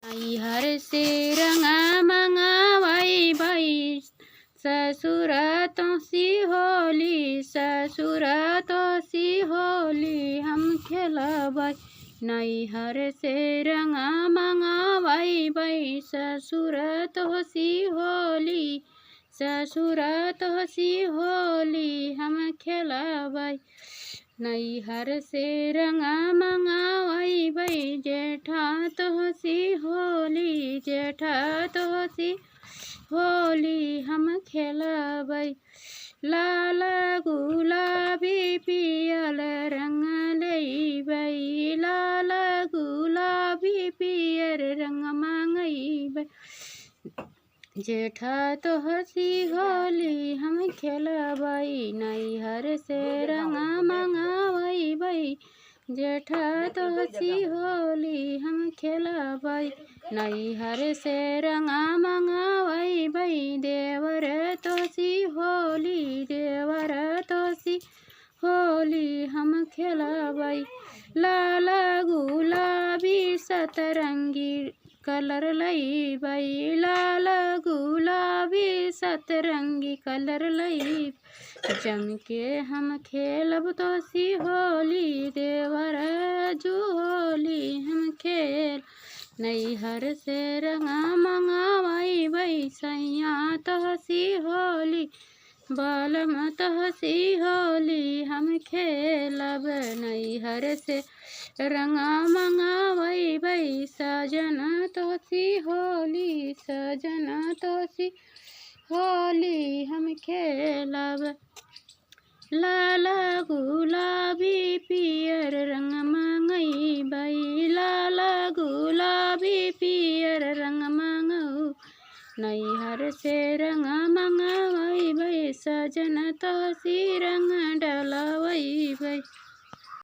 नैहर से रंगा मंगावाई भाई ससुर तोसी होली, ससुर तोसी होली हम खेलबै। नैहर से रंगा मंगावाई भाई ससुर तोसी होली, ससुर तोसी होली हम खेलबै। नैहर से रंगा मंगावाई भाई जेठा तोसी होली, जेठा तोसी होली हम खेलबै। लाल गुलाबी पियल रंग लैबै, लाल गुलाबी पियर रंग मंगैबै। जेठा तोहसी होली हम खेलबै। नैहर से रंगा मंगावै, जेठा तोहसी होली हम खेलबै। नैहर से रंगा मंगावै देवर तोसी होली, देवर तोसी होली हम खेलबै। लाल गुलाबी सतरंगी कलर लैबै, लाल गुलाबी सतरंगी कलर लैबै। जम के हम खेलब तोसी होली, देवर जू होली हम खेल। नैहर से रंगा मंगावै सैया तोहसी होली, बालम तोहसी होली हम खेलब। नैहर से रंगा मंगावै सजन तोहसी होली, सजन तोहसी होली हम खेलब। लाल गुलाबी पियर रंग मंगैबै, लाल गुलाबी पियर रंग मंगौ। नैहर से रंगा मंगावै सजन तोहसी रंग डलवैबै।